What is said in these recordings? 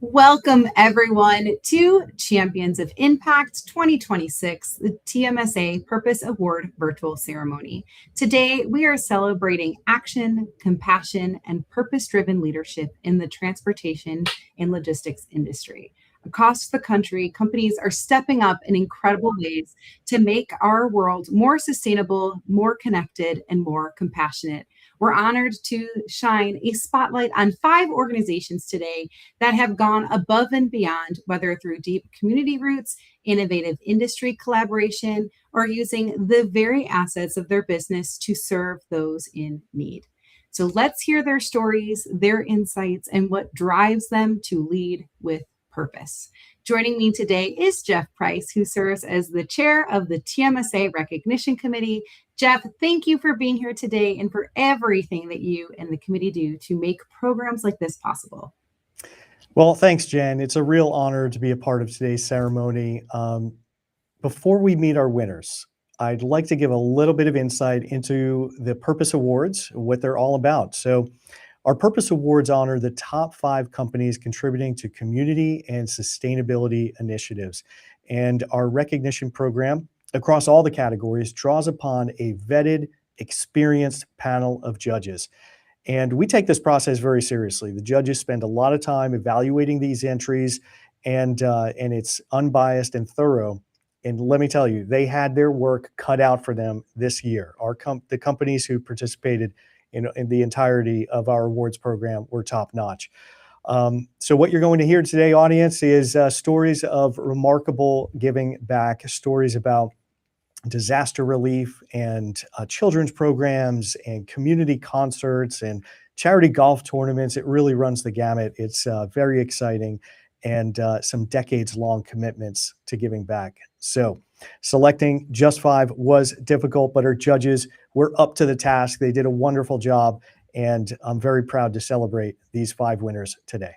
Welcome, everyone, to Champions of Impact 2026, the TMSA Purpose Award virtual ceremony. Today, we are celebrating action, compassion, and purpose-driven leadership in the transportation and logistics industry. Across the country, companies are stepping up in incredible ways to make our world more sustainable, more connected, and more compassionate. We're honored to shine a spotlight on 5 organizations today that have gone above and beyond, whether through deep community roots, innovative industry collaboration, or using the very assets of their business to serve those in need. So let's hear their stories, their insights, and what drives them to lead with purpose. Joining me today is Jeff Price, who serves as the chair of the TMSA Recognition Committee. Jeff, thank you for being here today and for everything that you and the committee do to make programs like this possible. Well, thanks, Jen. It's a real honor to be a part of today's ceremony. Before we meet our winners, I'd like to give a little bit of insight into the Purpose Awards, what they're all about. So our Purpose Awards honor the top 5 companies contributing to community and sustainability initiatives. And our recognition program across all the categories draws upon a vetted, experienced panel of judges. And we take this process very seriously. The judges spend a lot of time evaluating these entries, and it's unbiased and thorough. And let me tell you, they had their work cut out for them this year. The companies who participated in the entirety of our awards program were top notch. So what you're going to hear today, audience, is stories of remarkable giving back, stories about disaster relief and children's programs and community concerts and charity golf tournaments. It really runs the gamut. It's very exciting, and some decades-long commitments to giving back. So selecting just 5 was difficult, but our judges were up to the task. They did a wonderful job, and I'm very proud to celebrate these 5 winners today.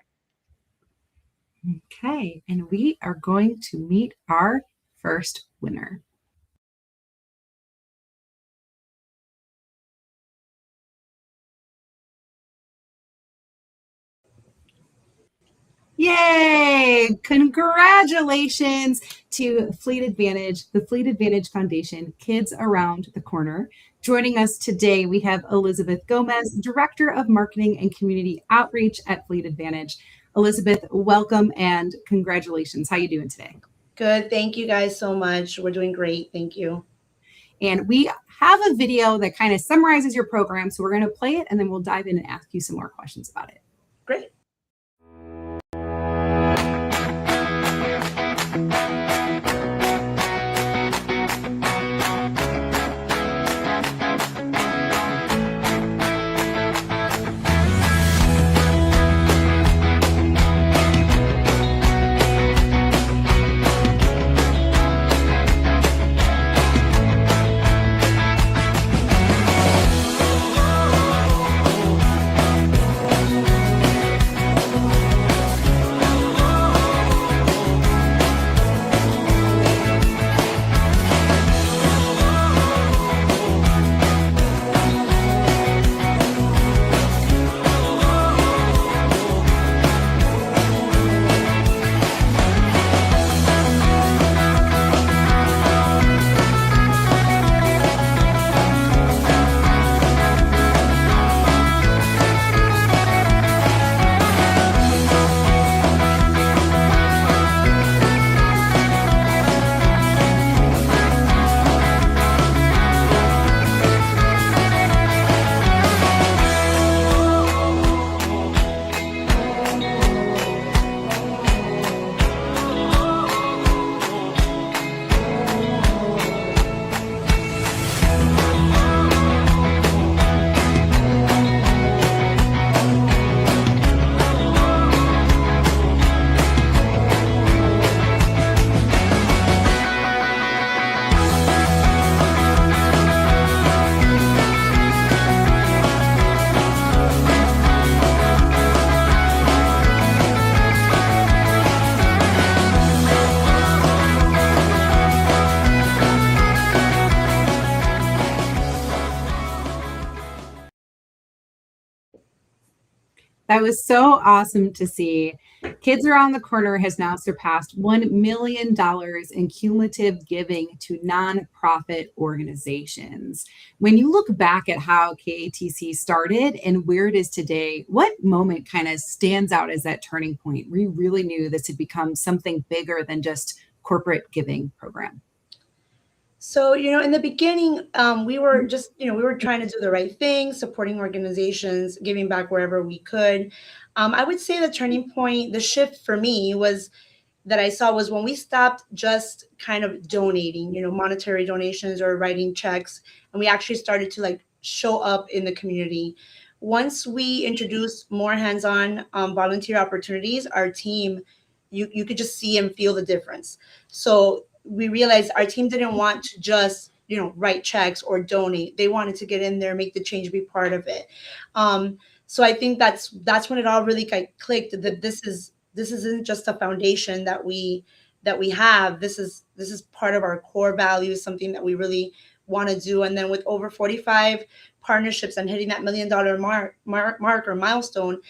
Okay, and we are going to meet our first winner. Yay! Congratulations to Fleet Advantage, the Fleet Advantage Foundation, Kids Around the Corner. Joining us today, we have Elizabeth Gomez, Director of Marketing and Community Outreach at Fleet Advantage. Elizabeth, welcome and congratulations. How are you doing today? Good. Thank you guys so much. We're doing great. Thank you. And we have a video that kind of summarizes your program, so we're going to play it and then we'll dive in and ask you some more questions about it. Great. That was so awesome to see. Kids Around the Corner has now surpassed $1 million in cumulative giving to nonprofit organizations. When you look back at how KATC started and where it is today, what moment kind of stands out as that turning point where you really knew this had become something bigger than just corporate giving program? So, in the beginning, we were just, we were trying to do the right thing, supporting organizations, giving back wherever we could. I would say the turning point, the shift for me was that I saw was when we stopped just kind of donating, monetary donations or writing checks, and we actually started to like show up in the community. Once we introduced more hands-on volunteer opportunities, our team, you could just see and feel the difference. So we realized our team didn't want to just write checks or donate. They wanted to get in there, make the change, be part of it. So I think that's when it all really clicked that this isn't just a foundation that we have. This is part of our core values, something that we really want to do. And then with over 45 partnerships and hitting that $1 million mark or milestone,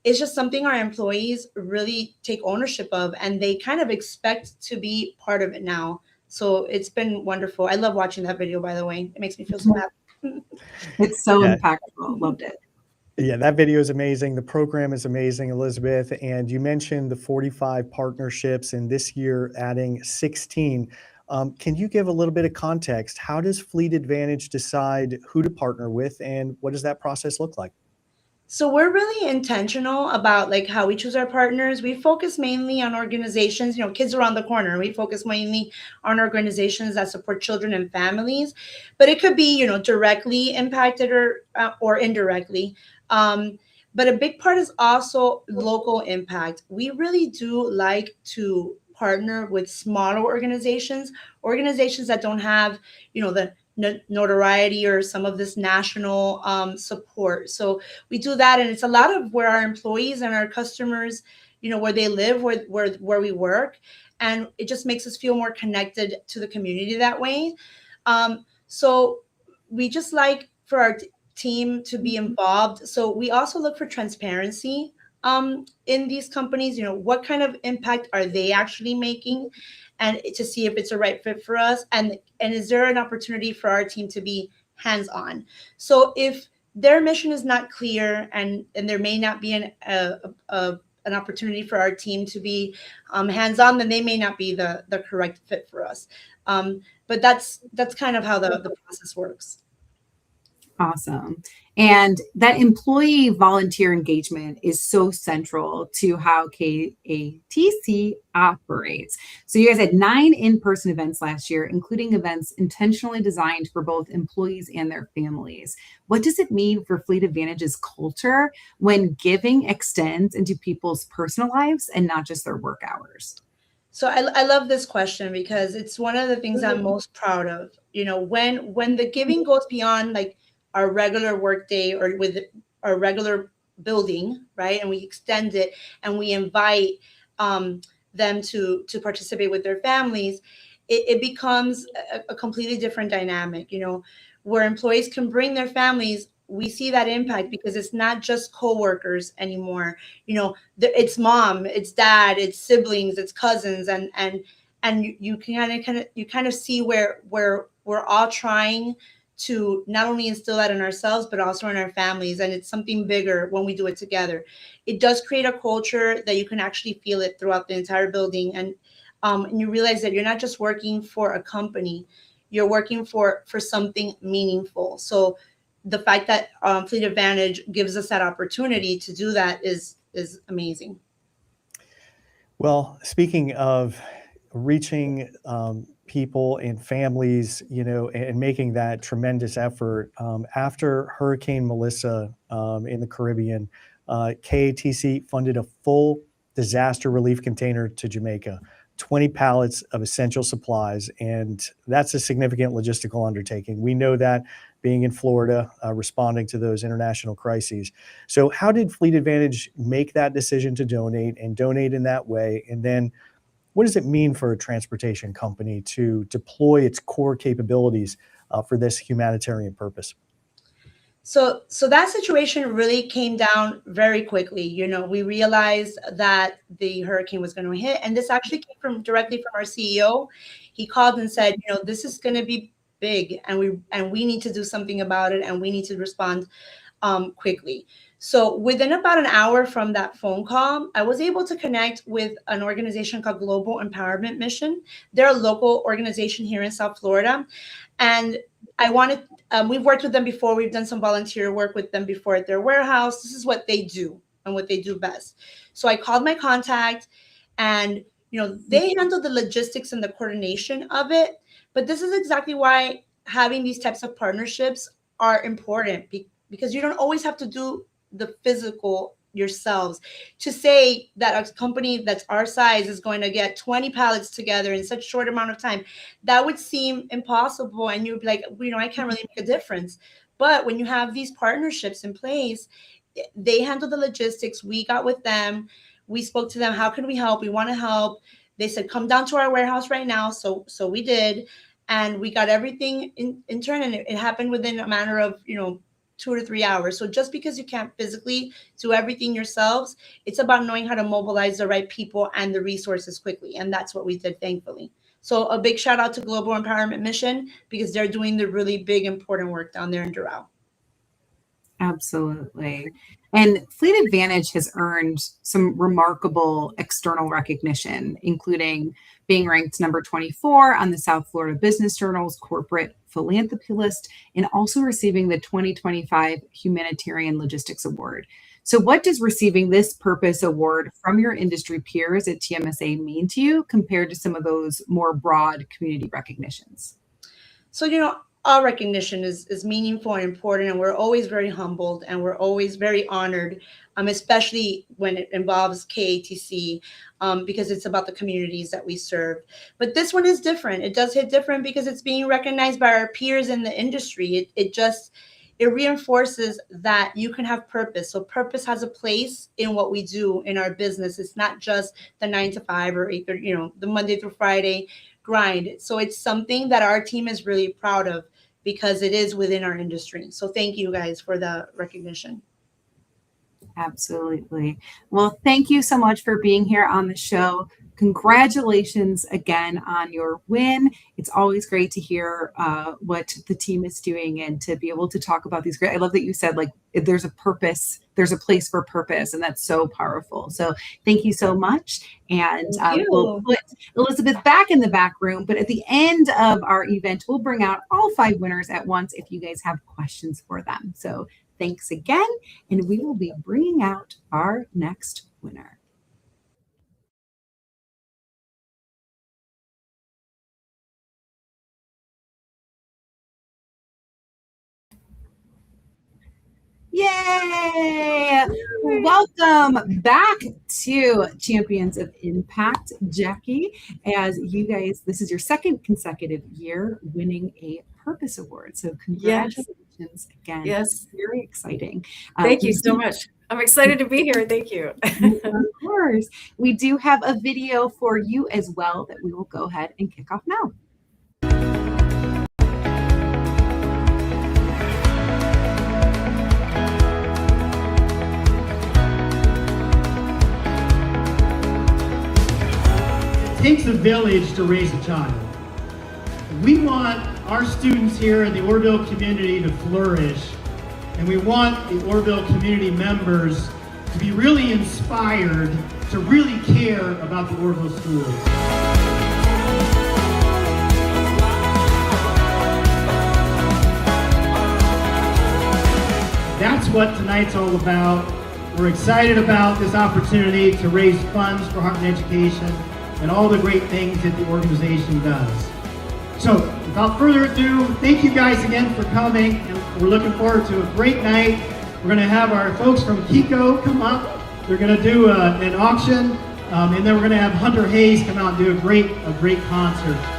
it's just something our employees really take ownership of, and they kind of expect to be part of it now. So it's been wonderful. I love watching that video, by the way. It makes me feel so happy. It's so Yeah. impactful. Loved it. Yeah, that video is amazing. The program is amazing, Elizabeth. And you mentioned the 45 partnerships and this year adding 16. Can you give a little bit of context? How does Fleet Advantage decide who to partner with, and what does that process look like? So we're really intentional about like how we choose our partners. We focus mainly on organizations, Kids Around the Corner. We focus mainly on organizations that support children and families, but it could be, directly impacted or indirectly. Um, but a big part is also local impact. We really do like to partner with smaller organizations that don't have, the notoriety or some of this national support. So we do that, and it's a lot of where our employees and our customers, where they live, where we work, and it just makes us feel more connected to the community that way. So we just like for our team to be involved. So we also look for transparency in these companies. What kind of impact are they actually making, and to see if it's a right fit for us, and is there an opportunity for our team to be hands on. So if their mission is not clear, and there may not be an opportunity for our team to be hands on, then they may not be the correct fit for us. But that's kind of how the process works. Awesome. And that employee volunteer engagement is so central to how KATC operates. So you guys had 9 in-person events last year, including events intentionally designed for both employees and their families. What does it mean for Fleet Advantage's culture when giving extends into people's personal lives and not just their work hours? So I love this question because it's one of the things I'm most proud of. When the giving goes beyond like our regular workday or with our regular building, right? And we extend it and we invite them to participate with their families, it becomes a completely different dynamic, where employees can bring their families. We see that impact because it's not just coworkers anymore. It's mom, it's dad, it's siblings, it's cousins, and you kind of see where we're all trying to not only instill that in ourselves but also in our families, and it's something bigger when we do it together. It does create a culture that you can actually feel it throughout the entire building, and you realize that you're not just working for a company, you're working for something meaningful. So the fact that Fleet Advantage gives us that opportunity to do that is amazing. Well, speaking of reaching people and families, and making that tremendous effort, after Hurricane Melissa in the Caribbean, KATC funded a full disaster relief container to Jamaica, 20 pallets of essential supplies, and that's a significant logistical undertaking. We know that being in Florida, responding to those international crises. So how did Fleet Advantage make that decision to donate and donate in that way? And then what does it mean for a transportation company to deploy its core capabilities for this humanitarian purpose? So that situation really came down very quickly. We realized that the hurricane was going to hit, and this actually came directly from our CEO. He called and said, this is going to be big, and we need to do something about it, and we need to respond quickly. So within about an hour from that phone call, I was able to connect with an organization called Global Empowerment Mission. They're a local organization here in South Florida. And we've worked with them before. We've done some volunteer work with them before at their warehouse. This is what they do and what they do best. So I called my contact, and, they handle the logistics and the coordination of it. But this is exactly why having these types of partnerships are important, because you don't always have to do the physical yourselves. To say that a company that's our size is going to get 20 pallets together in such a short amount of time, that would seem impossible. And you'd be like, I can't really make a difference. But when you have these partnerships in place, they handle the logistics. We got with them. We spoke to them. How can we help? We want to help. They said, come down to our warehouse right now. So we did. And we got everything in turn. And it happened within a matter of, 2 to 3 hours. So just because you can't physically do everything yourselves, it's about knowing how to mobilize the right people and the resources quickly. And that's what we did, thankfully. So a big shout out to Global Empowerment Mission, because they're doing the really big, important work down there in Doral. Absolutely. And Fleet Advantage has earned some remarkable external recognition, including being ranked number 24 on the South Florida Business Journal's Corporate Philanthropy list, and also receiving the 2025 Humanitarian Logistics Award. So what does receiving this Purpose Award from your industry peers at TMSA mean to you compared to some of those more broad community recognitions? So, all recognition is meaningful and important, and we're always very humbled, and we're always very honored, especially when it involves KATC, because it's about the communities that we serve. But this one is different. It does hit different because it's being recognized by our peers in the industry. It reinforces that you can have purpose. So purpose has a place in what we do in our business. It's not just the 9 to 5 or 8, the Monday through Friday grind. So it's something that our team is really proud of, because it is within our industry. So thank you guys for the recognition. Absolutely. Well, thank you so much for being here on the show. Congratulations again on your win. It's always great to hear what the team is doing and to be able to talk about these great. I love that you said, like, there's a purpose, there's a place for purpose, and that's so powerful. So thank you so much. And we'll put Elizabeth back in the back room, but at the end of our event, we'll bring out all 5 winners at once if you guys have questions for them. So thanks again, and we will be bringing out our next winner. Yay! Welcome back to Champions of Impact, Jackie. As you guys, this is your second consecutive year winning a Purpose Award. So congratulations again. Yes. Very exciting. Thank you so much. I'm excited to be here. Thank you. Of course. We do have a video for you as well that we will go ahead and kick off now. It takes a village to raise a child. We want our students here in the Orville community to flourish, and we want the Orville community members to be really inspired to really care about the Orville schools. That's what tonight's all about. We're excited about this opportunity to raise funds for Heartland Education and all the great things that the organization does. So, without further ado, thank you guys again for coming, and we're looking forward to a great night. We're going to have our folks from Kiko come up. They're going to do an auction, and then we're going to have Hunter Hayes come out and do a great concert.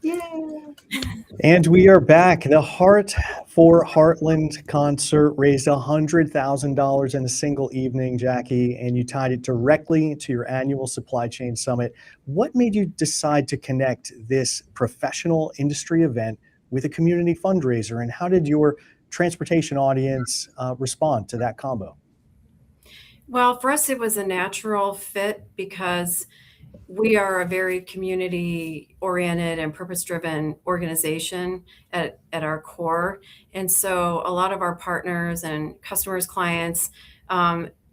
Yay! And we are back. The Heart for Heartland concert raised $100,000 in a single evening, Jackie, and you tied it directly to your annual supply chain summit. What made you decide to connect this professional industry event with a community fundraiser, and how did your transportation audience respond to that combo? Well, for us, it was a natural fit because we are a very community oriented and purpose driven organization at our core. And so a lot of our partners and customers, clients,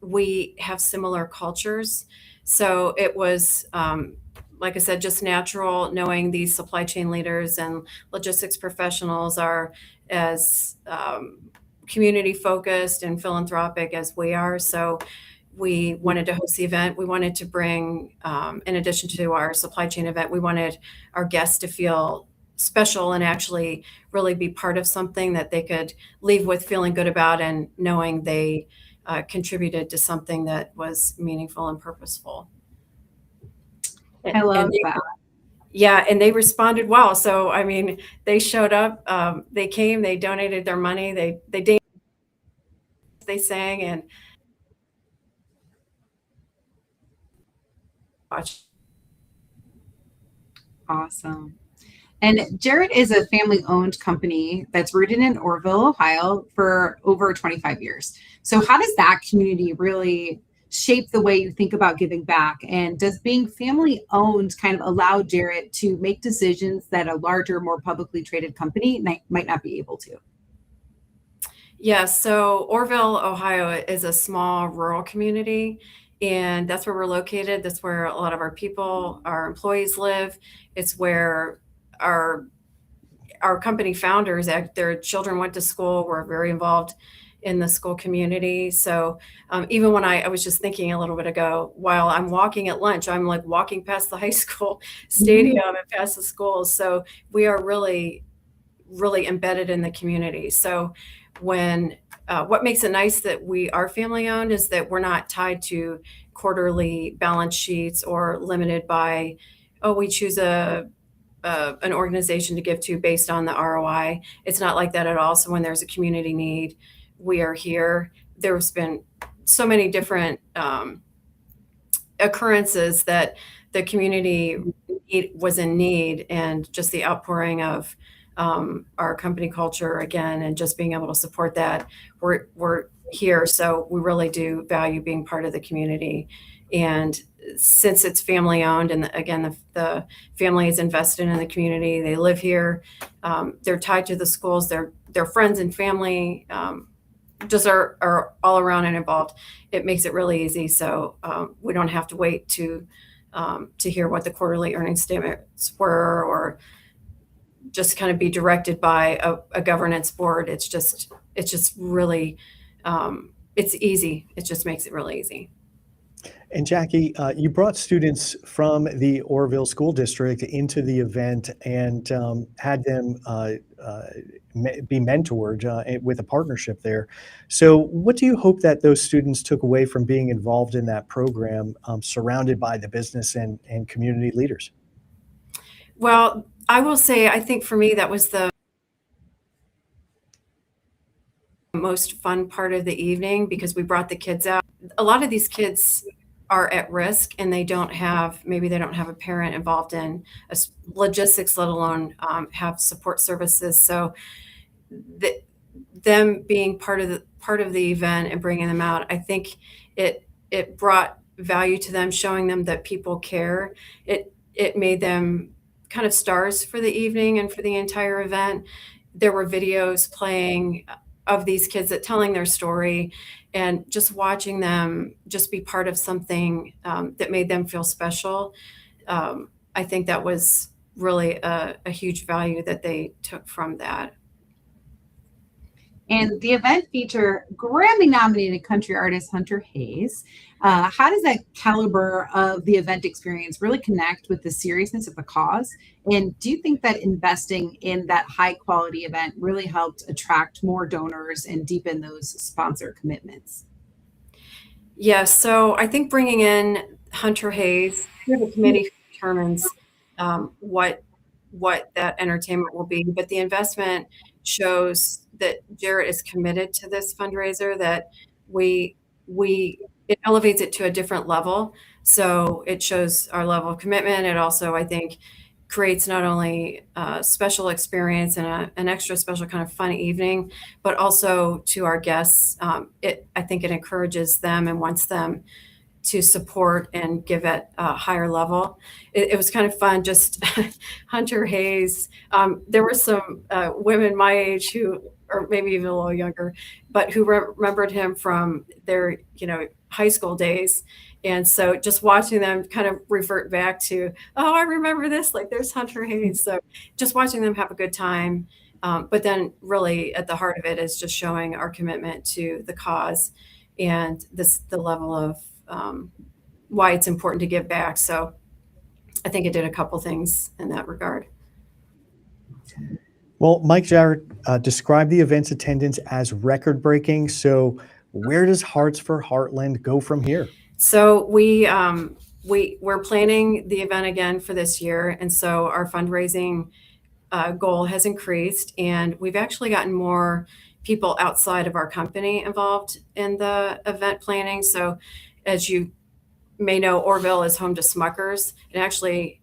we have similar cultures. So it was, like I said, just natural knowing these supply chain leaders and logistics professionals are as community focused and philanthropic as we are. So we wanted to host the event. We wanted to bring, in addition to our supply chain event, we wanted our guests to feel special and actually really be part of something that they could leave with feeling good about and knowing they contributed to something that was meaningful and purposeful. I love that. Yeah, and they responded well. So, I mean, they showed up, they came, they donated their money, they danced, they sang, and watched. Awesome. And Jared is a family owned company that's rooted in Orville, Ohio for over 25 years. So, how does that community really shape the way you think about giving back? And does being family owned kind of allow Jared to make decisions that a larger, more publicly traded company might not be able to? Yeah, so Orville, Ohio is a small rural community, and that's where we're located. That's where a lot of our people, our employees live. It's where our company founders, their children went to school, were very involved in the school community. So even when I was just thinking a little bit ago, while I'm walking at lunch, I'm like walking past the high school stadium and past the schools. So we are really, really embedded in the community. So when what makes it nice that we are family owned is that we're not tied to quarterly balance sheets or limited by, oh, we choose an organization to give to based on the ROI. It's not like that at all. So when there's a community need, we are here. There's been so many different occurrences that the community was in need, and just the outpouring of our company culture again, and just being able to support that. We're here, so we really do value being part of the community. And since it's family owned, and again, the family is invested in the community, they live here, they're tied to the schools, their friends and family just are all around and involved. It makes it really easy. So we don't have to wait to hear what the quarterly earnings statements were, or just kind of be directed by a governance board. It's just really, it's easy. It just makes it really easy. And Jackie, you brought students from the Orville School District into the event and had them be mentored with a partnership there. So what do you hope that those students took away from being involved in that program, surrounded by the business and community leaders? Well, I will say, I think for me, that was the most fun part of the evening, because we brought the kids out. A lot of these kids are at risk, and maybe they don't have a parent involved in logistics, let alone have support services. So them being part of the event and bringing them out, I think it brought value to them, showing them that people care. It made them kind of stars for the evening and for the entire event. There were videos playing of these kids telling their story, and just watching them just be part of something that made them feel special. I think that was really a huge value that they took from that. And the event featured Grammy-nominated country artist Hunter Hayes. How does that caliber of the event experience really connect with the seriousness of the cause? And do you think that investing in that high-quality event really helped attract more donors and deepen those sponsor commitments? Yes, so I think bringing in Hunter Hayes, the committee determines what what that entertainment will be. But the investment shows that Jarrett is committed to this fundraiser, that we it elevates it to a different level. So it shows our level of commitment. It also, I think, creates not only a special experience and an extra special kind of fun evening, but also to our guests. I think it encourages them and wants them to support and give at a higher level. It was kind of fun, just Hunter Hayes. There were some women my age who, or maybe even a little younger, but who remembered him from their, high school days. And so just watching them kind of revert back to, oh, I remember this, like there's Hunter Hayes. So just watching them have a good time. But then really at the heart of it is just showing our commitment to the cause and the level of why it's important to give back. So I think it did a couple things in that regard. Well, Mike Jarrett described the event's attendance as record-breaking. So where does Hearts for Heartland go from here? So we're planning the event again for this year. And so our fundraising goal has increased, and we've actually gotten more people outside of our company involved in the event planning. So as you may know, Orville is home to Smuckers, and actually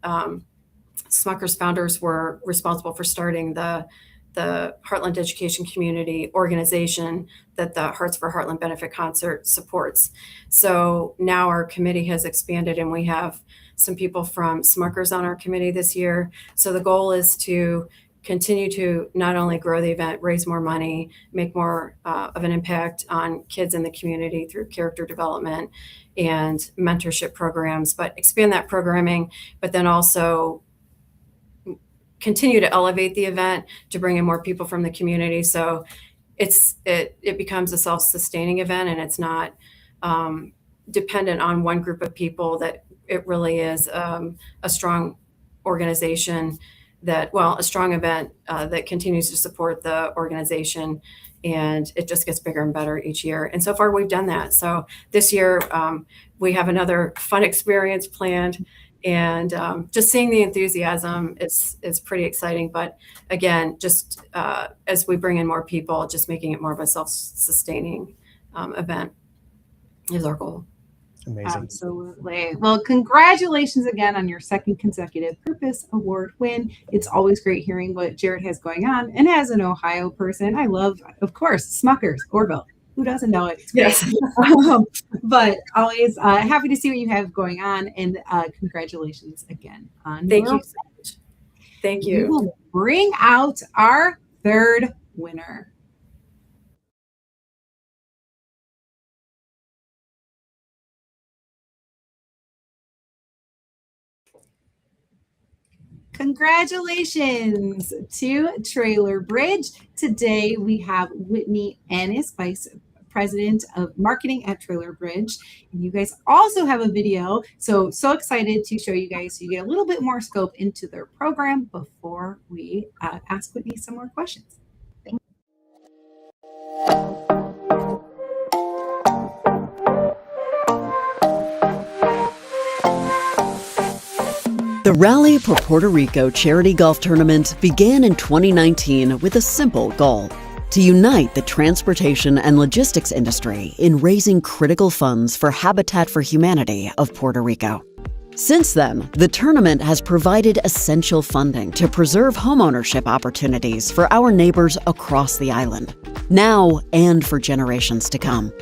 Smuckers founders were responsible for starting the Heartland Education Community organization that the Hearts for Heartland Benefit Concert supports. So now our committee has expanded, and we have some people from Smuckers on our committee this year. So the goal is to continue to not only grow the event, raise more money, make more of an impact on kids in the community through character development and mentorship programs, but expand that programming, but then also continue to elevate the event to bring in more people from the community. So it becomes a self-sustaining event, and it's not dependent on one group of people. That it really is a strong organization a strong event that continues to support the organization, and it just gets bigger and better each year. And so far we've done that. So this year we have another fun experience planned, and just seeing the enthusiasm is pretty exciting. But again, just as we bring in more people, just making it more of a self-sustaining event is our goal. Amazing. Absolutely. Well, congratulations again on your second consecutive Purpose Award win. It's always great hearing what Jarrett has going on. And as an Ohio person, I love, of course, Smuckers, Orville. Who doesn't know it? It's great. Yes. But always happy to see what you have going on. And congratulations again on Thank you so much. Thank you. We will bring out our third winner. Congratulations to Trailer Bridge. Today we have Whitney Ennis, Vice President of Marketing at Trailer Bridge. And you guys also have a video. So excited to show you guys so you get a little bit more scope into their program before we ask Whitney some more questions. Thank you. The Rally for Puerto Rico charity golf tournament began in 2019 with a simple goal: to unite the transportation and logistics industry in raising critical funds for Habitat for Humanity of Puerto Rico. Since then, the tournament has provided essential funding to preserve homeownership opportunities for our neighbors across the island, now and for generations to come.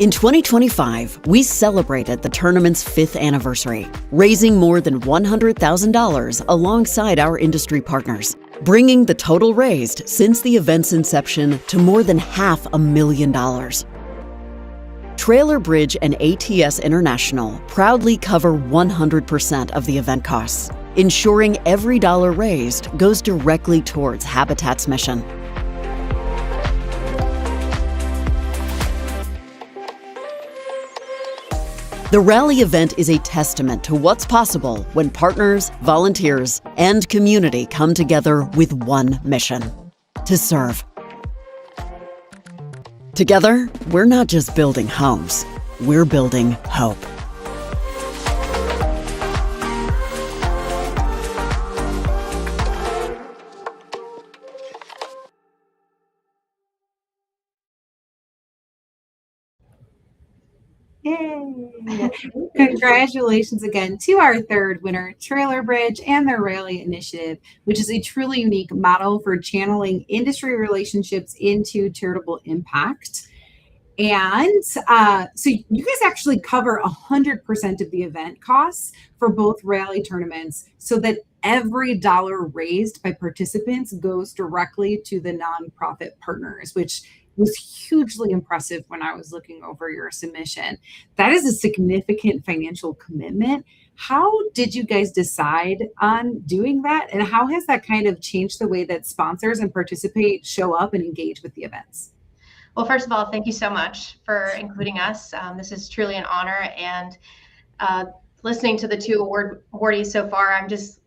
In 2025, we celebrated the tournament's 5th anniversary, raising more than $100,000 alongside our industry partners, bringing the total raised since the event's inception to more than $500,000. Trailer Bridge and ATS International proudly cover 100% of the event costs, ensuring every dollar raised goes directly towards Habitat's mission. The rally event is a testament to what's possible when partners, volunteers, and community come together with one mission: to serve. Together, we're not just building homes, we're building hope. Yay! Congratulations again to our third winner, Trailer Bridge, and their Rally Initiative, which is a truly unique model for channeling industry relationships into charitable impact. And so you guys actually cover 100% of the event costs for both rally tournaments so that every dollar raised by participants goes directly to the nonprofit partners, which was hugely impressive when I was looking over your submission. That is a significant financial commitment. How did you guys decide on doing that? And how has that kind of changed the way that sponsors and participate show up and engage with the events? Well, first of all, thank you so much for including us. This is truly an honor, and listening to the two awardees so far, I'm just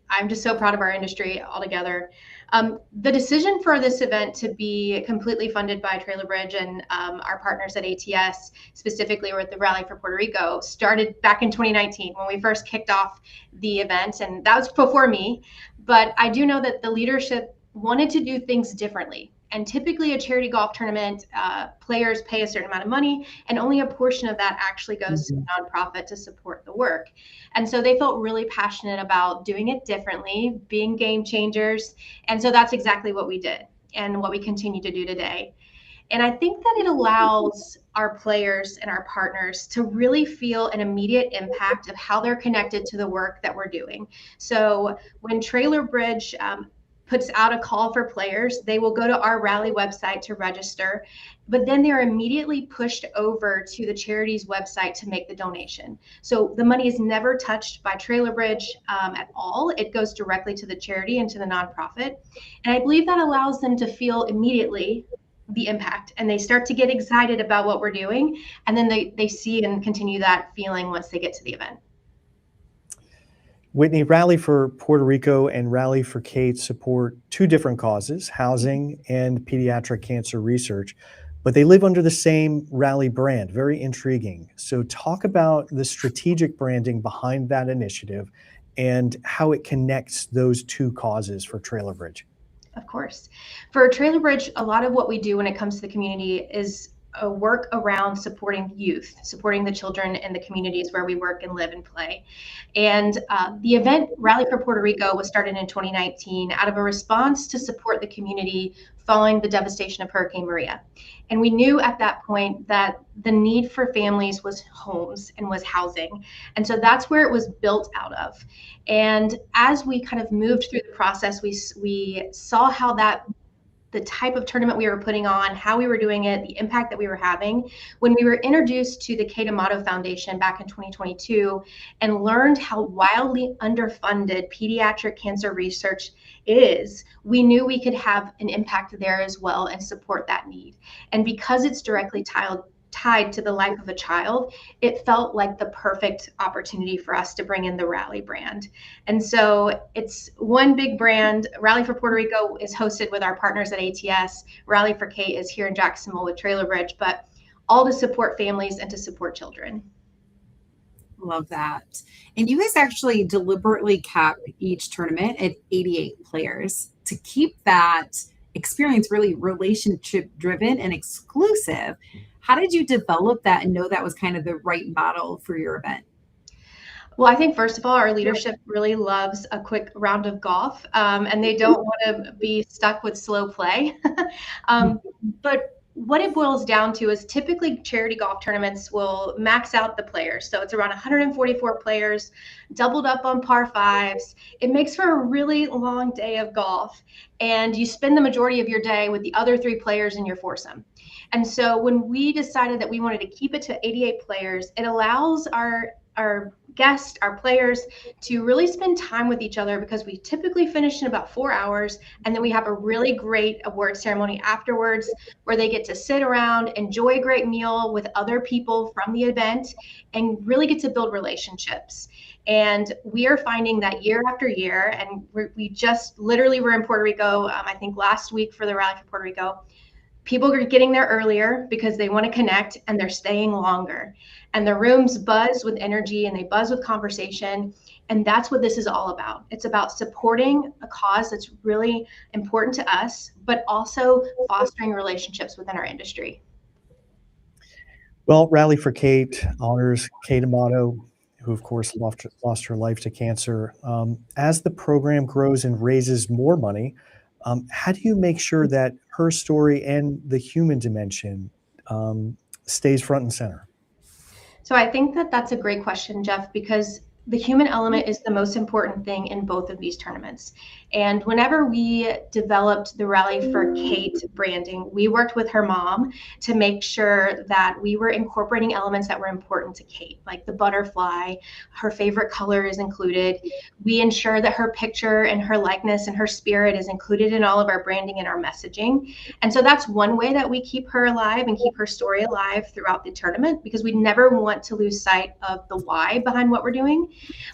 so proud of our industry altogether. The decision for this event to be completely funded by Trailer Bridge and our partners at ATS, specifically with the Rally for Puerto Rico, started back in 2019 when we first kicked off the event, and that was before me. But I do know that the leadership wanted to do things differently. And typically a charity golf tournament, players pay a certain amount of money, and only a portion of that actually goes to a nonprofit to support the work. And so they felt really passionate about doing it differently, being game changers. And so that's exactly what we did and what we continue to do today. And I think that it allows our players and our partners to really feel an immediate impact of how they're connected to the work that we're doing. So when Trailer Bridge puts out a call for players, they will go to our rally website to register, but then they're immediately pushed over to the charity's website to make the donation. So the money is never touched by Trailer Bridge at all. It goes directly to the charity and to the nonprofit. And I believe that allows them to feel immediately the impact, and they start to get excited about what we're doing. And then they see and continue that feeling once they get to the event. Whitney, Rally for Puerto Rico and Rally for Kate support two different causes, housing and pediatric cancer research, but they live under the same Rally brand. Very intriguing. So talk about the strategic branding behind that initiative and how it connects those two causes for Trailer Bridge. Of course. For Trailer Bridge, a lot of what we do when it comes to the community is a work around supporting youth, supporting the children in the communities where we work and live and play. And the event Rally for Puerto Rico was started in 2019 out of a response to support the community following the devastation of Hurricane Maria. And we knew at that point that the need for families was homes and was housing. And so that's where it was built out of. And as we kind of moved through the process, we saw how the type of tournament we were putting on, how we were doing it, the impact that we were having. When we were introduced to the Kate Amato Foundation back in 2022 and learned how wildly underfunded pediatric cancer research is, we knew we could have an impact there as well and support that need. And because it's directly tied to the life of a child, it felt like the perfect opportunity for us to bring in the Rally brand. And so it's one big brand. Rally for Puerto Rico is hosted with our partners at ATS. Rally for Kate is here in Jacksonville with Trailer Bridge, but all to support families and to support children. Love that. And you guys actually deliberately cap each tournament at 88 players to keep that experience really relationship driven and exclusive. How did you develop that and know that was kind of the right model for your event? Well, I think first of all, our leadership really loves a quick round of golf, and they don't want to be stuck with slow play. But what it boils down to is typically charity golf tournaments will max out the players. So it's around 144 players, doubled up on par fives. It makes for a really long day of golf, and you spend the majority of your day with the other three players in your foursome. And so when we decided that we wanted to keep it to 88 players, it allows our guests, our players, to really spend time with each other, because we typically finish in about 4 hours, and then we have a really great award ceremony afterwards where they get to sit around, enjoy a great meal with other people from the event, and really get to build relationships. And we are finding that year after year, and we just literally were in Puerto Rico, I think last week for the Rally for Puerto Rico. People are getting there earlier because they want to connect, and they're staying longer. and the rooms buzz with energy and they buzz with conversation. And that's what this is all about. It's about supporting a cause that's really important to us, but also fostering relationships within our industry. Well, Rally for Kate honors Kate Amato, who of course lost her life to cancer. As the program grows and raises more money, how do you make sure that her story and the human dimension stays front and center? So I think that that's a great question, Jeff, because the human element is the most important thing in both of these tournaments. And whenever we developed the Rally for Kate branding, we worked with her mom to make sure that we were incorporating elements that were important to Kate, like the butterfly, her favorite color is included. We ensure that her picture and her likeness and her spirit is included in all of our branding and our messaging. And so that's one way that we keep her alive and keep her story alive throughout the tournament, because we never want to lose sight of the why behind what we're doing.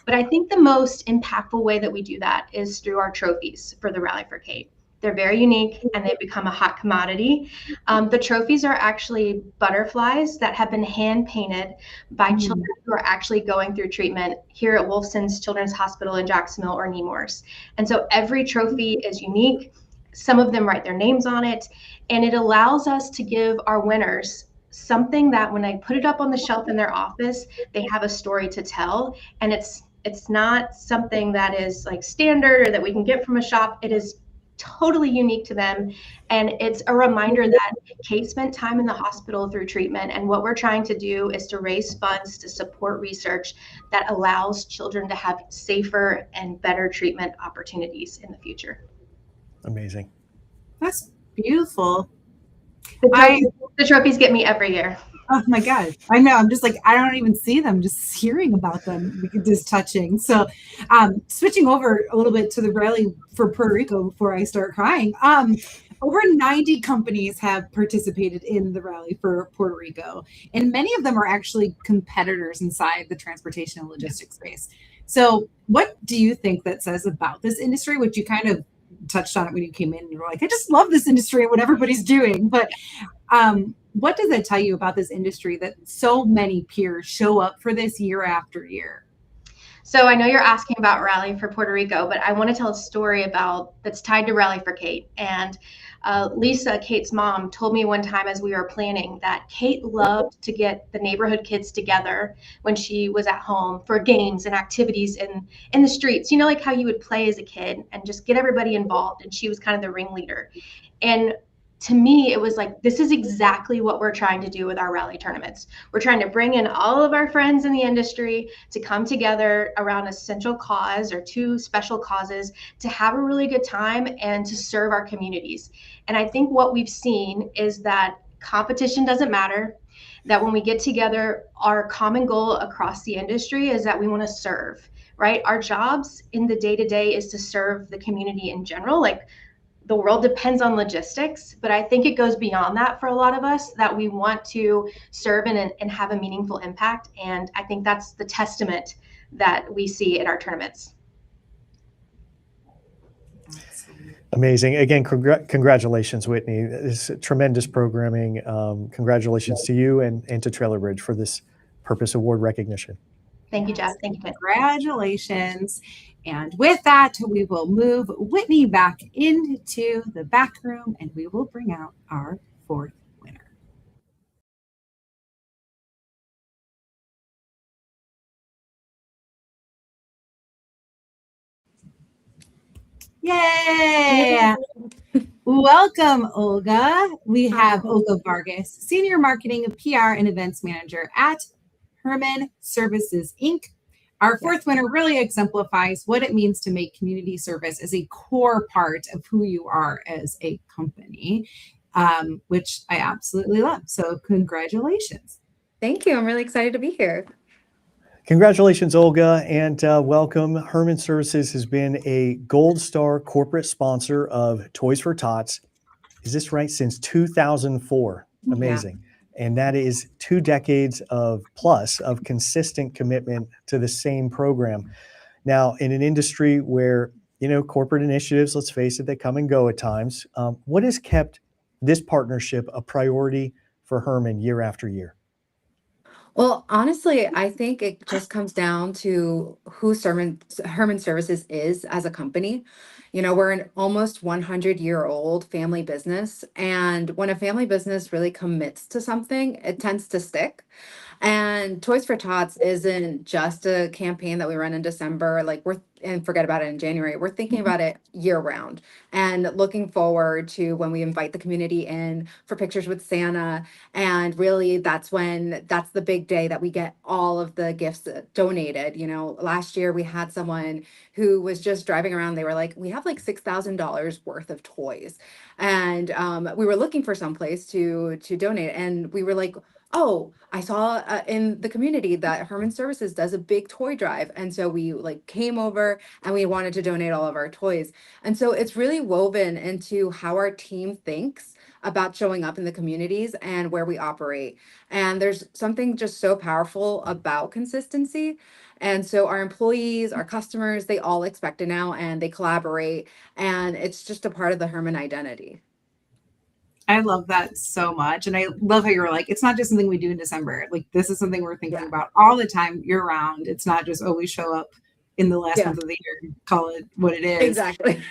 But I think the most impactful way that we do that is through our trophies for the Rally for Kate. They're very unique and they've become a hot commodity. The trophies are actually butterflies that have been hand painted by children who are actually going through treatment here at Wolfson's Children's Hospital in Jacksonville or Nemours. And so every trophy is unique. Some of them write their names on it, and it allows us to give our winners something that when I put it up on the shelf in their office, they have a story to tell. And it's not something that is like standard or that we can get from a shop. It is totally unique to them. And it's a reminder that Kate spent time in the hospital through treatment. And what we're trying to do is to raise funds to support research that allows children to have safer and better treatment opportunities in the future. Amazing. That's beautiful. The trophies get me every year. Oh my God. I know. I'm just like, I don't even see them, just hearing about them is touching. So switching over a little bit to the Rally for Puerto Rico before I start crying. Over 90 companies have participated in the Rally for Puerto Rico, and many of them are actually competitors inside the transportation and logistics space. So what do you think that says about this industry, which you kind of touched on it when you came in and you were like, I just love this industry and what everybody's doing. But what does that tell you about this industry that so many peers show up for this year after year? So I know you're asking about Rally for Puerto Rico, but I want to tell a story that's tied to Rally for Kate. And Lisa, Kate's mom, told me one time as we were planning that Kate loved to get the neighborhood kids together when she was at home for games and activities in the streets. You know, like how you would play as a kid and just get everybody involved. And she was kind of the ringleader. And to me, it was like, this is exactly what we're trying to do with our rally tournaments. We're trying to bring in all of our friends in the industry to come together around a central cause or two special causes to have a really good time and to serve our communities. And I think what we've seen is that competition doesn't matter, that when we get together, our common goal across the industry is that we want to serve, right? Our jobs in the day-to-day is to serve the community in general. Like, the world depends on logistics, but I think it goes beyond that for a lot of us, that we want to serve and have a meaningful impact. And I think that's the testament that we see at our tournaments. Amazing. Again, congratulations, Whitney. This is tremendous programming. Congratulations to you and to Trailer Bridge for this Purpose Award recognition. Thank you, Jeff. Thank you. Congratulations. And with that, we will move Whitney back into the back room and we will bring out our fourth winner. Yay! Welcome, Olga. We have Olga Vargas, Senior Marketing, PR, and Events Manager at Herman Services, Inc. Our fourth winner really exemplifies what it means to make community service as a core part of who you are as a company, which I absolutely love. So congratulations. Thank you. I'm really excited to be here. Congratulations, Olga, and welcome. Herman Services has been a Gold Star corporate sponsor of Toys for Tots. Is this right? Since 2004. Amazing. Yeah. And that is 2 decades of consistent commitment to the same program. Now, in an industry where, corporate initiatives, let's face it, they come and go at times. What has kept this partnership a priority for Herman year after year? Well, honestly, I think it just comes down to who Herman Services is as a company. You know, we're an almost 100-year-old family business. And when a family business really commits to something, it tends to stick. And Toys for Tots isn't just a campaign that we run in December, like and forget about it in January. We're thinking about it year round and looking forward to when we invite the community in for pictures with Santa. And really, that's the big day that we get all of the gifts donated. You know, last year we had someone who was just driving around. They were like, we have like $6,000 worth of toys. And we were looking for some place to donate. And we were like, oh, I saw in the community that Herman Services does a big toy drive. And so we like came over and we wanted to donate all of our toys. And so it's really woven into how our team thinks about showing up in the communities and where we operate. And there's something just so powerful about consistency. And so our employees, our customers, they all expect it now and they collaborate. And it's just a part of the Herman identity. I love that so much. And I love how you're like, it's not just something we do in December. Like, this is something we're thinking about all the time, year round. It's not just, oh, we show up in the last month of the year, call it what it is. Exactly.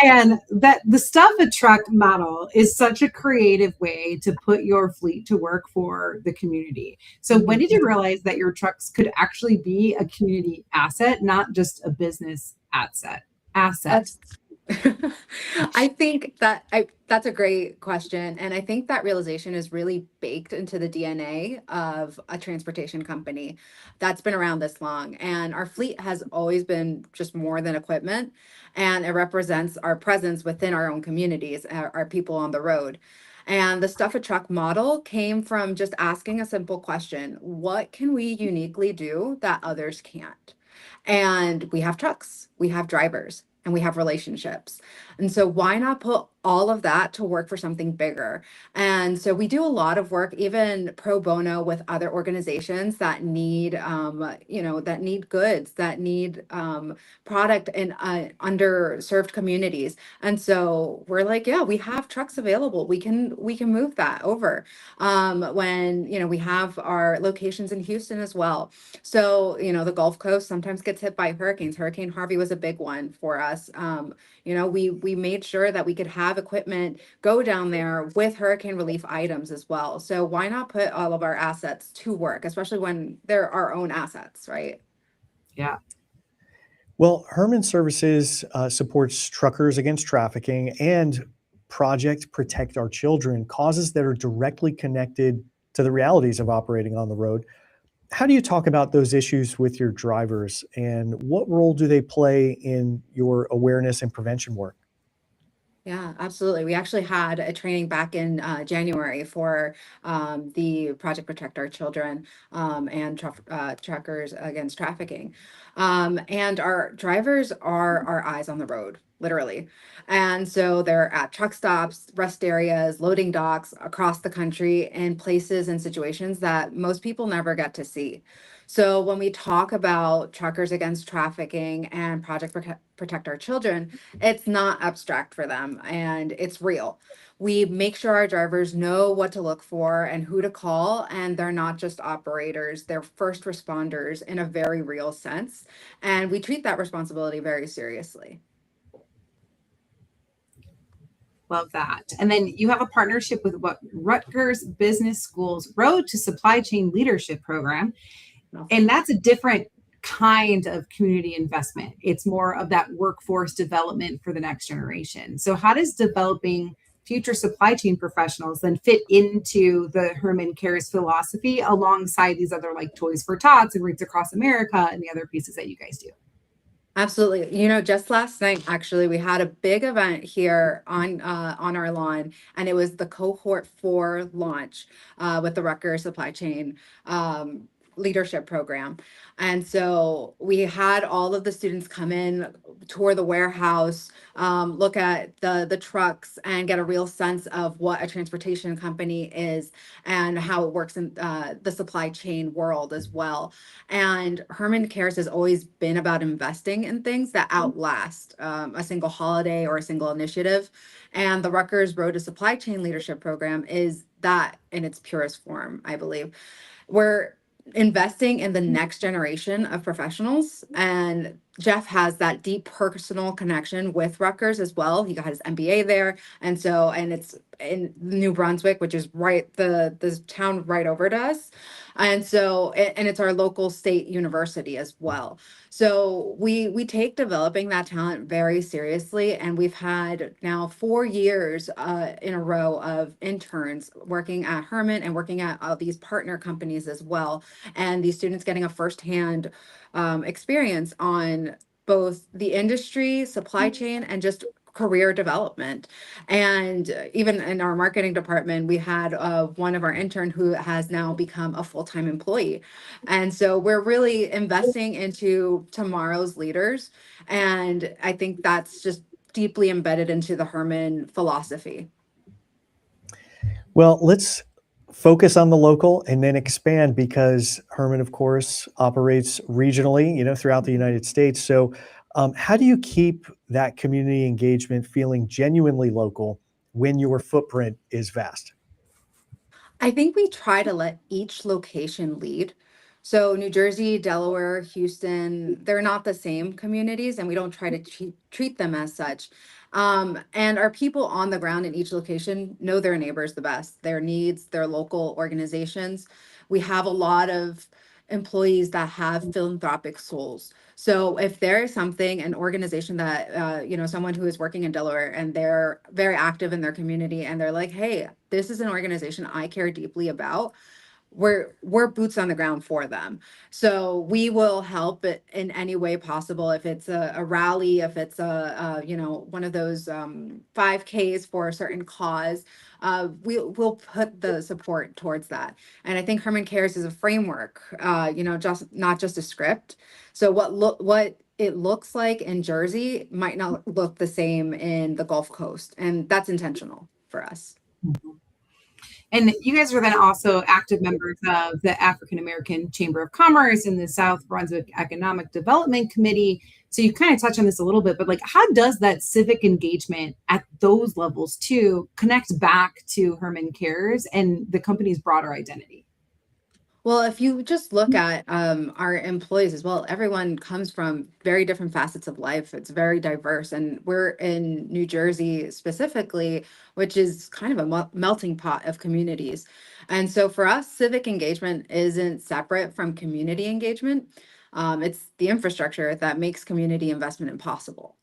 And that the Stuff a Truck model is such a creative way to put your fleet to work for the community. So when did you realize that your trucks could actually be a community asset, not just a business asset? I think that's a great question. And I think that realization is really baked into the DNA of a transportation company that's been around this long. And our fleet has always been just more than equipment. And it represents our presence within our own communities, our people on the road. And the Stuff a Truck model came from just asking a simple question: what can we uniquely do that others can't? And we have trucks, we have drivers, and we have relationships. And so why not put all of that to work for something bigger? And so we do a lot of work, even pro bono, with other organizations that need, that need goods, that need product in underserved communities. And so we're like, yeah, we have trucks available. We can move that over. When we have our locations in Houston as well. So, the Gulf Coast sometimes gets hit by hurricanes. Hurricane Harvey was a big one for us. We made sure that we could have equipment go down there with hurricane relief items as well. So why not put all of our assets to work, especially when they're our own assets, right? Yeah. Well, Herman Services supports truckers against trafficking and Project Protect Our Children, causes that are directly connected to the realities of operating on the road. How do you talk about those issues with your drivers, and what role do they play in your awareness and prevention work? Yeah, absolutely. We actually had a training back in January for the Project Protect Our Children and truckers against trafficking. And our drivers are our eyes on the road, literally. And so they're at truck stops, rest areas, loading docks across the country in places and situations that most people never get to see. So when we talk about truckers against trafficking and Protect Our Children, it's not abstract for them and it's real. We make sure our drivers know what to look for and who to call, and they're not just operators, they're first responders in a very real sense. And we treat that responsibility very seriously. Love that. And then you have a partnership with what Rutgers Business School's Road to Supply Chain Leadership Program. And that's a different kind of community investment. It's more of that workforce development for the next generation. So how does developing future supply chain professionals then fit into the Herman Cares philosophy alongside these other like Toys for Tots and Routes Across America and the other pieces that you guys do? Absolutely. Just last night, actually, we had a big event here on our lawn, and it was the Cohort 4 launch with the Rutgers Supply Chain Leadership Program. And so we had all of the students come in, tour the warehouse, look at the trucks, and get a real sense of what a transportation company is and how it works in the supply chain world as well. And Herman Cares has always been about investing in things that outlast a single holiday or a single initiative. And the Rutgers Road to Supply Chain Leadership Program is that in its purest form, I believe. We're investing in the next generation of professionals. And Jeff has that deep personal connection with Rutgers as well. He got his MBA there. And so, and it's in New Brunswick, which is right, the town right over to us. And so, and it's our local state university as well. So we take developing that talent very seriously, and we've had now 4 years in a row of interns working at Herman and working at all these partner companies as well, and these students getting a firsthand experience on both the industry, supply chain, and just career development. And even in our marketing department, we had one of our intern who has now become a full-time employee. And so we're really investing into tomorrow's leaders. And I think that's just deeply embedded into the Herman philosophy. Well, let's focus on the local and then expand, because Herman, of course, operates regionally, throughout the United States. So how do you keep that community engagement feeling genuinely local when your footprint is vast? I think we try to let each location lead. So New Jersey, Delaware, Houston, they're not the same communities, and we don't try to treat them as such. And our people on the ground in each location know their neighbors the best, their needs, their local organizations. We have a lot of employees that have philanthropic souls. So if there is something, an organization that, someone who is working in Delaware and they're very active in their community and they're like, hey, this is an organization I care deeply about, we're boots on the ground for them. So we will help it in any way possible. If it's a rally, if it's one of those 5Ks for a certain cause, we'll put the support towards that. And I think Herman Cares is a framework, just not just a script. So what it looks like in Jersey might not look the same in the Gulf Coast, and that's intentional for us. And you guys are then also active members of the African American Chamber of Commerce and the South Brunswick Economic Development Committee. So you kind of touched on this a little bit, but how does that civic engagement at those levels too connect back to Herman Cares and the company's broader identity? Well, if you just look at our employees as well, everyone comes from very different facets of life. It's very diverse. And we're in New Jersey specifically, which is kind of a melting pot of communities. And so for us, civic engagement isn't separate from community engagement. It's the infrastructure that makes community investment impossible.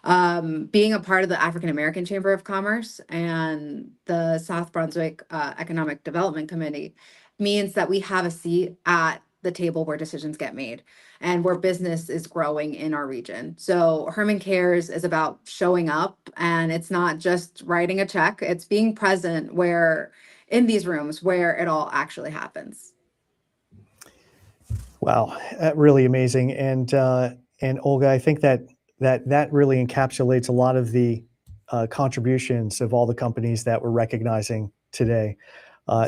Being a part of the African American Chamber of Commerce and the South Brunswick Economic Development Committee means that we have a seat at the table where decisions get made and where business is growing in our region. So Herman Cares is about showing up, and it's not just writing a check, it's being present where in these rooms where it all actually happens. Wow, really amazing. And Olga, I think that really encapsulates a lot of the contributions of all the companies that we're recognizing today.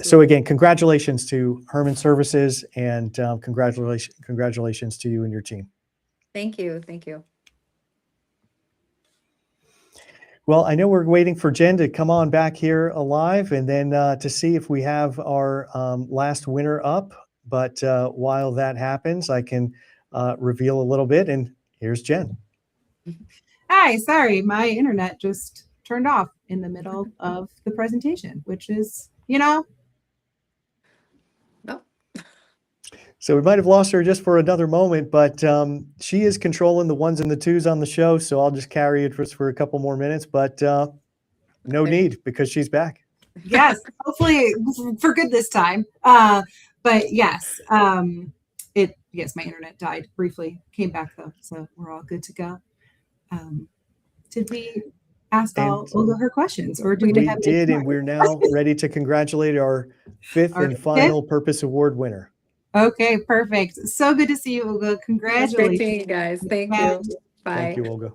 So again, congratulations to Herman Services, and congratulations to you and your team. Thank you. Thank you. Well, I know we're waiting for Jen to come on back here alive, and then to see if we have our last winner up. But while that happens, I can reveal a little bit, and here's Jen. Hi, sorry, my internet just turned off in the middle of the presentation, which is, No. So we might have lost her just for another moment, but she is controlling the ones and the twos on the show. So I'll just carry it for a couple more minutes, but no need, because she's back. Yes, hopefully for good this time. But yes, yes, my internet died briefly, came back though, so we're all good to go. Did we ask Olga her questions, or do we have? We did, and we're now ready to congratulate our fifth and final Purpose Award winner. Okay, perfect. So good to see you, Olga. Congratulations. Great seeing you guys. Thank you. Bye. Thank you, Olga.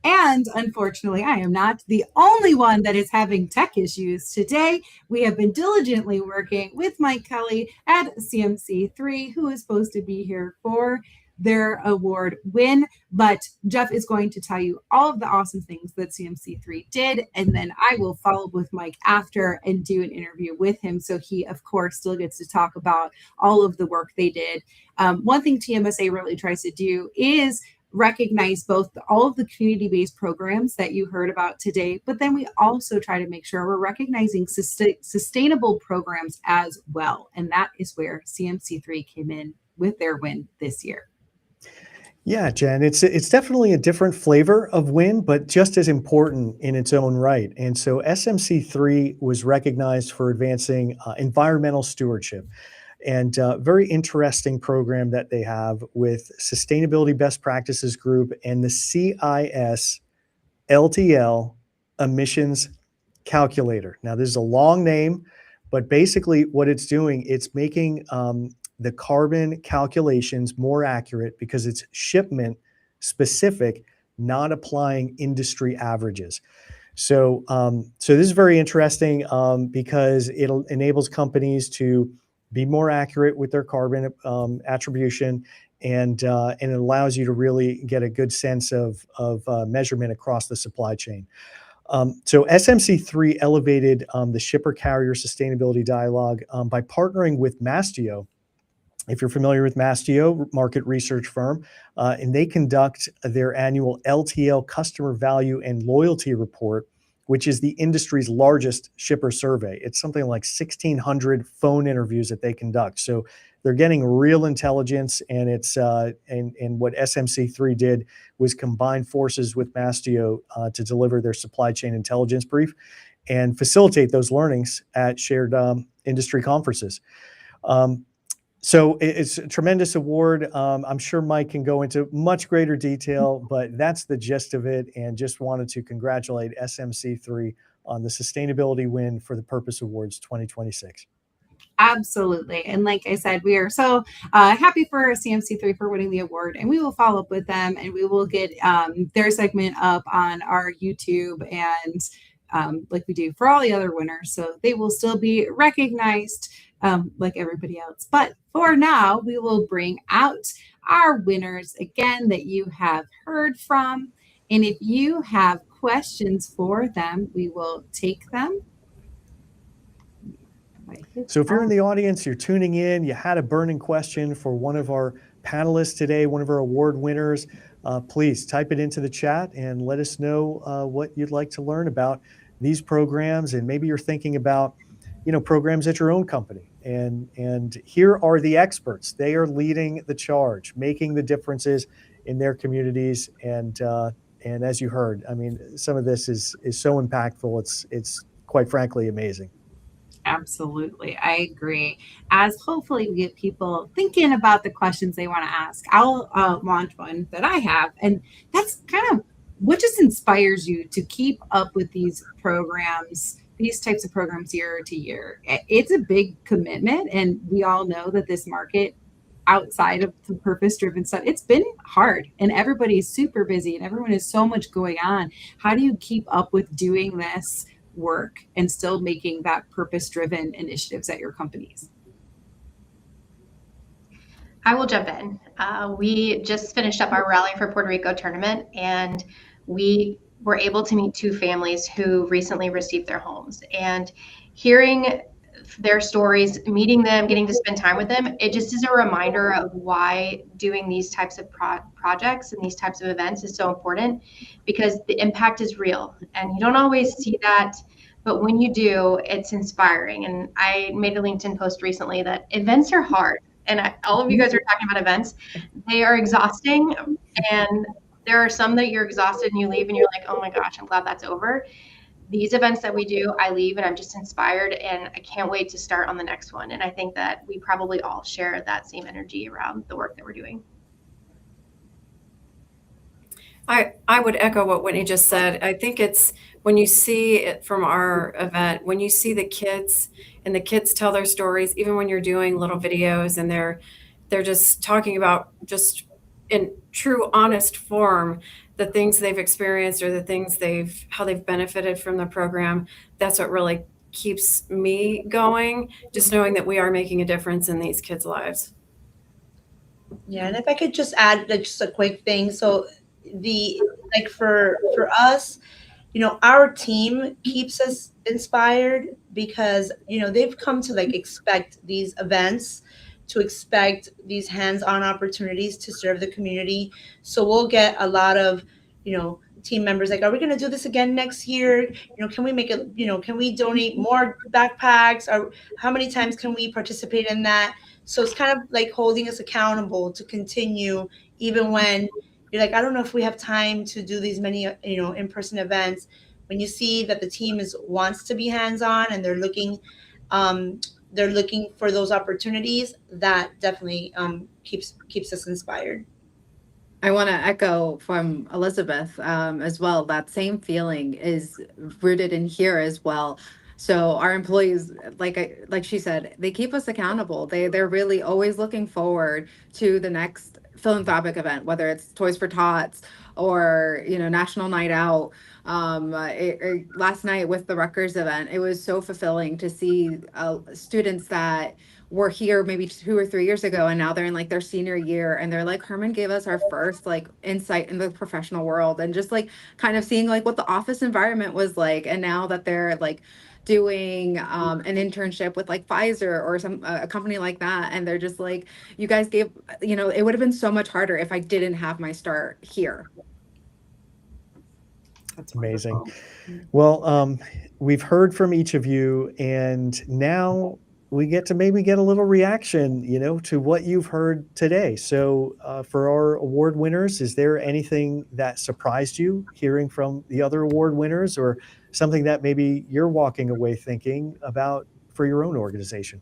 And unfortunately, I am not the only one that is having tech issues today. We have been diligently working with Mike Kelly at CMC3, who is supposed to be here for their award win. But Jeff is going to tell you all of the awesome things that CMC3 did. And then I will follow up with Mike after and do an interview with him. So he, of course, still gets to talk about all of the work they did. One thing TMSA really tries to do is recognize both all of the community-based programs that you heard about today, but then we also try to make sure we're recognizing sustainable programs as well. And that is where CMC3 came in with their win this year. Yeah, Jen, it's definitely a different flavor of win, but just as important in its own right. And so SMC3 was recognized for advancing environmental stewardship. And very interesting program that they have with Sustainability Best Practices Group and the CIS LTL Emissions Calculator. Now, this is a long name, but basically what it's doing, it's making the carbon calculations more accurate because it's shipment specific, not applying industry averages. So, so this is very interesting because it enables companies to be more accurate with their carbon attribution, and it allows you to really get a good sense of measurement across the supply chain. So SMC3 elevated the shipper carrier sustainability dialogue by partnering with Mastio. If you're familiar with Mastio, market research firm, and they conduct their annual LTL customer value and loyalty report, which is the industry's largest shipper survey. It's something like 1,600 phone interviews that they conduct. So they're getting real intelligence, and it's and what SMC3 did was combine forces with Mastio to deliver their supply chain intelligence brief and facilitate those learnings at shared industry conferences. So it's a tremendous award. I'm sure Mike can go into much greater detail, but that's the gist of it. And just wanted to congratulate SMC3 on the sustainability win for the Purpose Awards 2026. Absolutely. And like I said, we are so happy for CMC3 for winning the award, and we will follow up with them, and we will get their segment up on our YouTube and like we do for all the other winners. So they will still be recognized like everybody else. But for now, we will bring out our winners again that you have heard from. And if you have questions for them, we will take them. So if you're in the audience, you're tuning in, you had a burning question for one of our panelists today, one of our award winners, please type it into the chat and let us know what you'd like to learn about these programs. And maybe you're thinking about, programs at your own company. And here are the experts. They are leading the charge, making the differences in their communities. And as you heard, I mean, some of this is so impactful. It's quite frankly amazing. Absolutely. I agree. As hopefully we get people thinking about the questions they want to ask, I'll launch one that I have. And that's kind of what just inspires you to keep up with these programs, these types of programs year to year. It's a big commitment. And we all know that this market outside of the purpose-driven stuff, it's been hard, and everybody's super busy and everyone has so much going on. How do you keep up with doing this work and still making that purpose-driven initiatives at your companies? I will jump in. We just finished up our Rally for Puerto Rico tournament, and we were able to meet 2 families who recently received their homes. And hearing their stories, meeting them, getting to spend time with them, it just is a reminder of why doing these types of projects and these types of events is so important, because the impact is real and you don't always see that, but when you do, it's inspiring. And I made a LinkedIn post recently that events are hard, and all of you guys are talking about events. They are exhausting, and there are some that you're exhausted and you leave and you're like, oh my gosh, I'm glad that's over. These events that we do, I leave and I'm just inspired, and I can't wait to start on the next one. And I think that we probably all share that same energy around the work that we're doing. I would echo what Whitney just said. I think it's when you see it from our event, when you see the kids and the kids tell their stories, even when you're doing little videos and they're just talking about, just in true honest form, the things they've experienced or the things how they've benefited from the program. That's what really keeps me going, just knowing that we are making a difference in these kids' lives. Yeah, and if I could just add just a quick thing. So for us, our team keeps us inspired because, they've come to like expect these events, to expect these hands-on opportunities to serve the community. So we'll get a lot of, team members like, are we going to do this again next year? Can we make it, can we donate more backpacks? Or how many times can we participate in that? So it's kind of like holding us accountable to continue, even when you're like, I don't know if we have time to do these many, in-person events. When you see that the team wants to be hands-on and they're looking for those opportunities, that definitely keeps us inspired. I want to echo from Elizabeth as well. That same feeling is rooted in here as well. So our employees, like she said, they keep us accountable. They're really always looking forward to the next philanthropic event, whether it's Toys for Tots or National Night Out. Last night with the Rutgers event, it was so fulfilling to see students that were here maybe 2 or 3 years ago, and now they're in like their senior year, and they're like, Herman gave us our first like insight in the professional world, and just like kind of seeing like what the office environment was like. And now that they're like doing an internship with like Pfizer or a company like that, and they're just like, you guys gave, it would have been so much harder if I didn't have my start here. That's amazing. wonderful. Well, we've heard from each of you, and now we get to maybe get a little reaction, to what you've heard today. So for our award winners, is there anything that surprised you hearing from the other award winners, or something that maybe you're walking away thinking about for your own organization?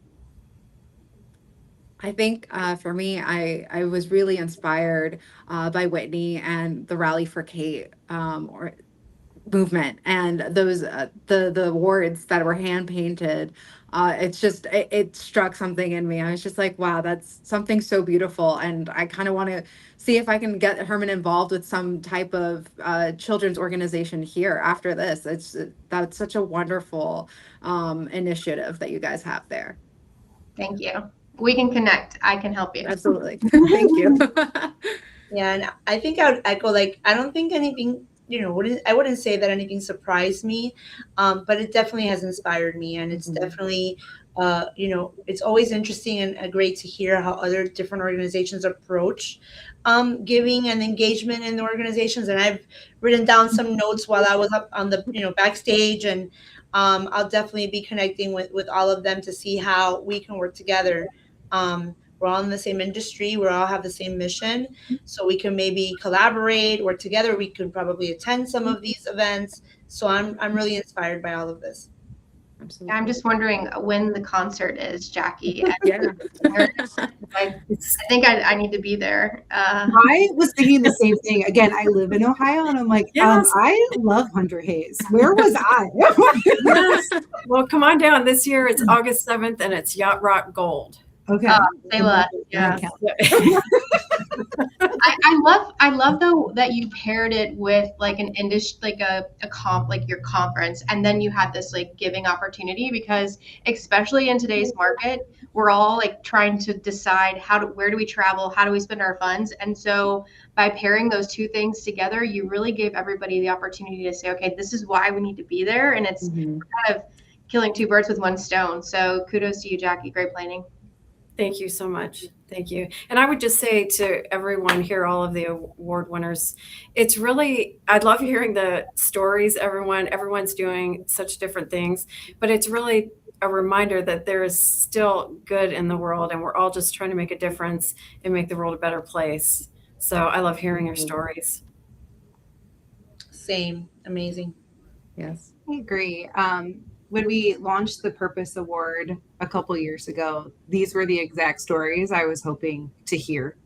I think for me, I was really inspired by Whitney and the Rally for Kate or movement, and those the awards that were hand painted. It's just it struck something in me. I was just like, wow, that's something so beautiful, and I kind of want to see if I can get Herman involved with some type of children's organization here after this. That's such a wonderful initiative that you guys have there. Thank you. We can connect. I can help you. Absolutely. Thank you. Yeah, and I think I would echo, like, I don't think anything, I wouldn't say that anything surprised me, but it definitely has inspired me. And it's definitely, it's always interesting and great to hear how other different organizations approach giving and engagement in the organizations. And I've written down some notes while I was up on the, backstage, and I'll definitely be connecting with all of them to see how we can work together. We're all in the same industry. We all have the same mission. So we can maybe collaborate, work together. We could probably attend some of these events. So I'm really inspired by all of this. Absolutely. I'm just wondering when the concert is, Jackie. Yeah. I think I need to be there. I was thinking the same thing. Again, I live in Ohio, and I'm like, Yes. I love Hunter Hayes. Where was I? Yes. Well, come on down. This year it's August 7th, and it's Yacht Rock Gold. Okay. Say less. Yeah. I love though that you paired it with like an industry, like a comp, like your conference, and then you had this like giving opportunity, because especially in today's market, we're all like trying to decide where do we travel, how do we spend our funds, and so by pairing those two things together, you really gave everybody the opportunity to say, okay, this is why we need to be there, and it's kind of killing two birds with one stone. So kudos to you, Jackie. Great planning. Thank you so much. Thank you. And I would just say to everyone here, all of the award winners, it's really, I'd love hearing the stories. Everyone's doing such different things, but it's really a reminder that there is still good in the world, and we're all just trying to make a difference and make the world a better place. So I love hearing your stories. Same. Amazing. Yes. I agree. When we launched the Purpose Award a couple years ago, these were the exact stories I was hoping to hear.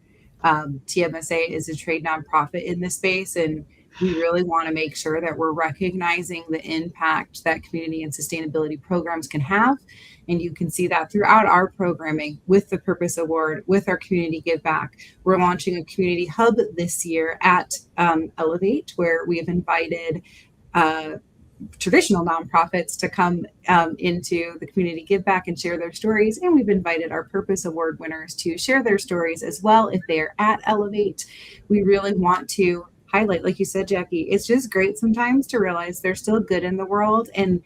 TMSA is a trade nonprofit in this space, and we really want to make sure that we're recognizing the impact that community and sustainability programs can have. And you can see that throughout our programming with the Purpose Award, with our community give back. We're launching a community hub this year at Elevate, where we have invited traditional nonprofits to come into the community give back and share their stories. And we've invited our Purpose Award winners to share their stories as well if they're at Elevate. We really want to highlight, like you said, Jackie, it's just great sometimes to realize there's still good in the world, and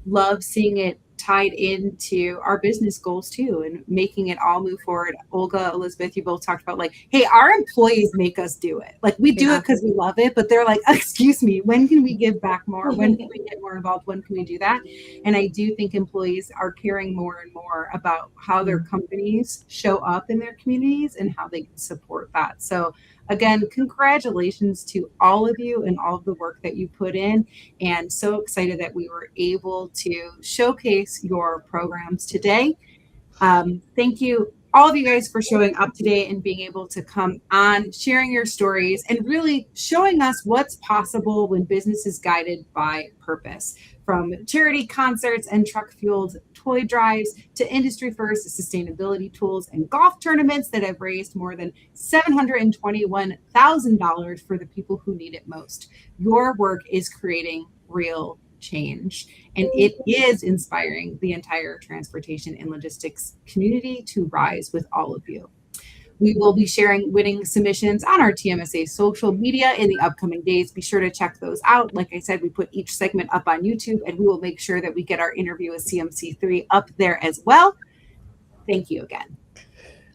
love seeing it tied into our business goals too, and making it all move forward. Olga, Elizabeth, you both talked about like, hey, our employees make us do it. Like we do it because we love it, but they're like, excuse me, when can we give back more? When can we get more involved? When can we do that? And I do think employees are caring more and more about how their companies show up in their communities and how they can support that. So again, congratulations to all of you and all of the work that you put in, and so excited that we were able to showcase your programs today. Thank you, all of you guys, for showing up today and being able to come on, sharing your stories, and really showing us what's possible when business is guided by purpose. From charity concerts and truck-fueled toy drives to industry-first sustainability tools and golf tournaments that have raised more than $721,000 for the people who need it most. Your work is creating real change, and it is inspiring the entire transportation and logistics community to rise with all of you. We will be sharing winning submissions on our TMSA social media in the upcoming days. Be sure to check those out. Like I said, we put each segment up on YouTube, and we will make sure that we get our interview with CMC3 up there as well. Thank you again.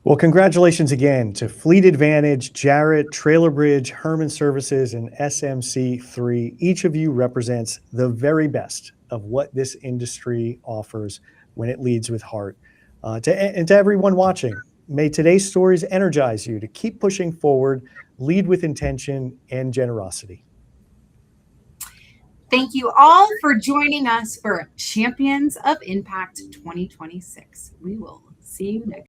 Well, congratulations again to Fleet Advantage, Jarrett, Trailer Bridge, Herman Services, and SMC3. Each of you represents the very best of what this industry offers when it leads with heart. And to everyone watching, may today's stories energize you to keep pushing forward, lead with intention and generosity. Thank you all for joining us for Champions of Impact 2026. We will see you next.